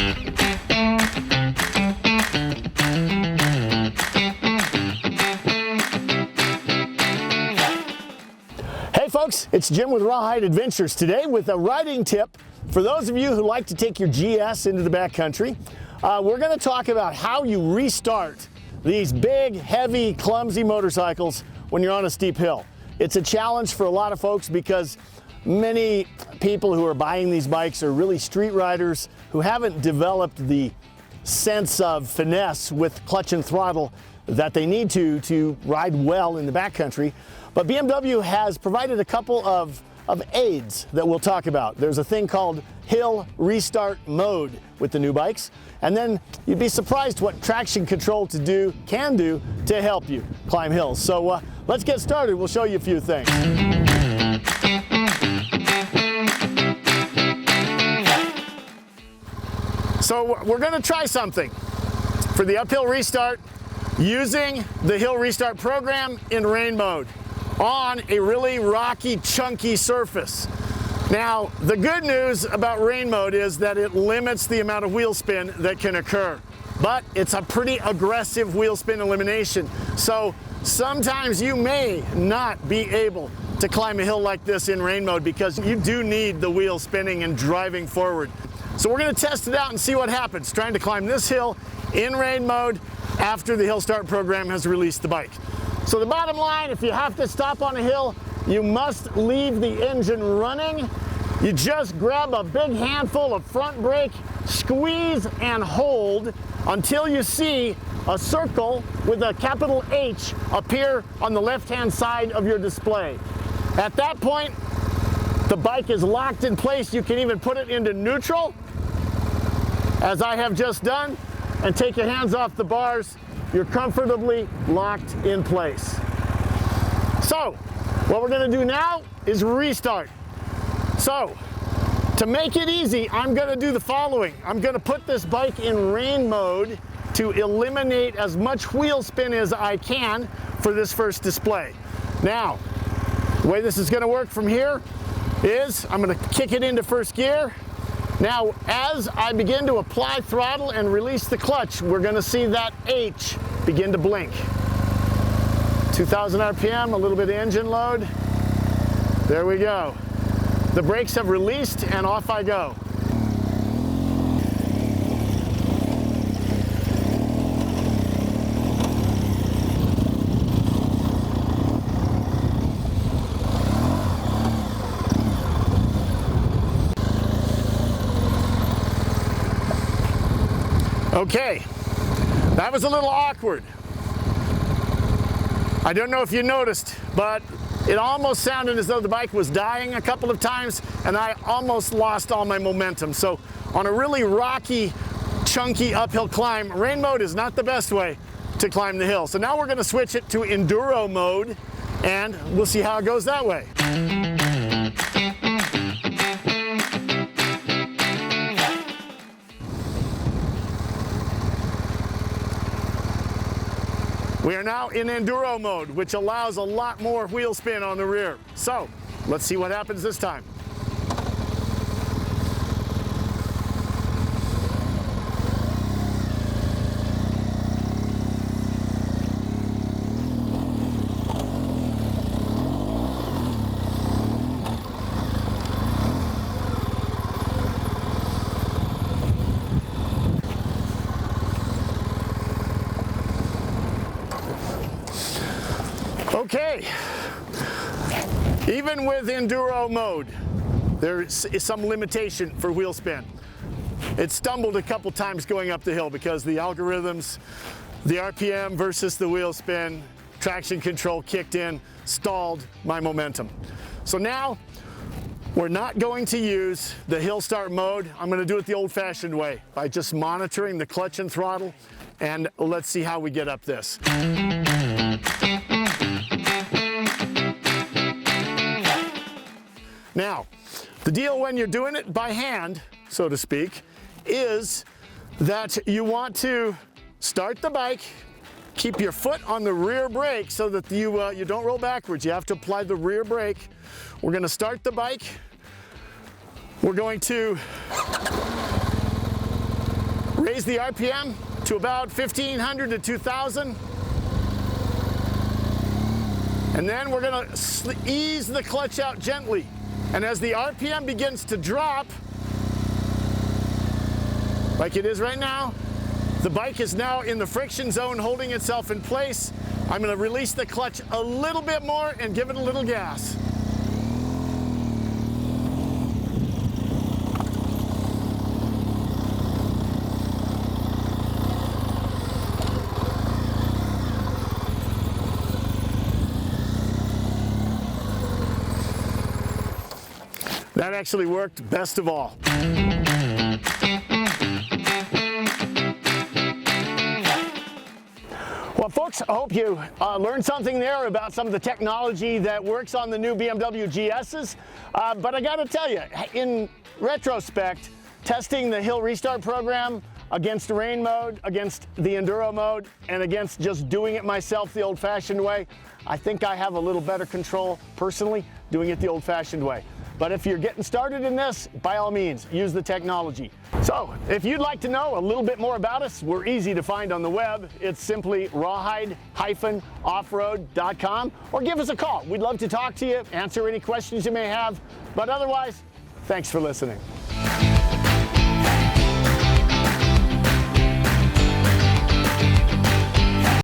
Hey folks, it's Jim with RawHyde Adventures today with a riding tip for those of you who like to take your GS into the backcountry. We're going to talk about how you restart these big, heavy, clumsy motorcycles when you're on a steep hill. It's a challenge for a lot of folks because many people who are buying these bikes are really street riders who haven't developed the sense of finesse with clutch and throttle that they need to ride well in the backcountry. But BMW has provided a couple of aids that we'll talk about. There's a thing called Hill Restart Mode with the new bikes, and then you'd be surprised what traction control can do to help you climb hills. So let's get started. We'll show you a few things. So we're going to try something for the uphill restart using the Hill Restart program in rain mode on a really rocky, chunky surface. Now, the good news about rain mode is that it limits the amount of wheel spin that can occur, but it's a pretty aggressive wheel spin elimination. So sometimes you may not be able to climb a hill like this in rain mode because you do need the wheel spinning and driving forward. So we're going to test it out and see what happens trying to climb this hill in rain mode after the Hill Start program has released the bike. So the bottom line, if you have to stop on a hill, you must leave the engine running. You just grab a big handful of front brake, squeeze and hold until you see a circle with a capital H appear on the left-hand side of your display. At that point, the bike is locked in place. You can even put it into neutral, as I have just done, and take your hands off the bars. You're comfortably locked in place. So, what we're going to do now is restart. So, to make it easy, I'm going to do the following. I'm going to put this bike in rain mode to eliminate as much wheel spin as I can for this first display. Now, the way this is going to work from here is I'm going to kick it into first gear. Now, as I begin to apply throttle and release the clutch, we're going to see that H begin to blink. 2,000 RPM, a little bit of engine load. There we go. The brakes have released and off I go. Okay, that was a little awkward. I don't know if you noticed, but it almost sounded as though the bike was dying a couple of times, and I almost lost all my momentum. So on a really rocky, chunky uphill climb, rain mode is not the best way to climb the hill. So now we're going to switch it to Enduro mode, and we'll see how it goes that way. We are now in Enduro mode, which allows a lot more wheel spin on the rear. So, let's see what happens this time. Okay, even with Enduro mode, there is some limitation for wheel spin. It stumbled a couple times going up the hill because the algorithms, the RPM versus the wheel spin, traction control kicked in, stalled my momentum. So now, we're not going to use the Hill Start mode. I'm going to do it the old-fashioned way by just monitoring the clutch and throttle, and let's see how we get up this. Now, the deal when you're doing it by hand, so to speak, is that you want to start the bike, keep your foot on the rear brake so that you don't roll backwards. You have to apply the rear brake. We're going to start the bike. We're going to Raise the RPM to about 1,500 to 2,000. And then we're gonna ease the clutch out gently. And as the RPM begins to drop, like it is right now, the bike is now in the friction zone holding itself in place. I'm gonna release the clutch a little bit more and give it a little gas. That actually worked best of all. Well, folks, I hope you learned something there about some of the technology that works on the new BMW GS's. But I gotta tell you, in retrospect, testing the hill restart program against rain mode, against the Enderal mode, and against just doing it myself the old-fashioned way, I think I have a little better control, personally, doing it the old-fashioned way. But if you're getting started in this, by all means, use the technology. So, if you'd like to know a little bit more about us, we're easy to find on the web. It's simply rawhide-offroad.com, or give us a call. We'd love to talk to you, answer any questions you may have. But otherwise, thanks for listening.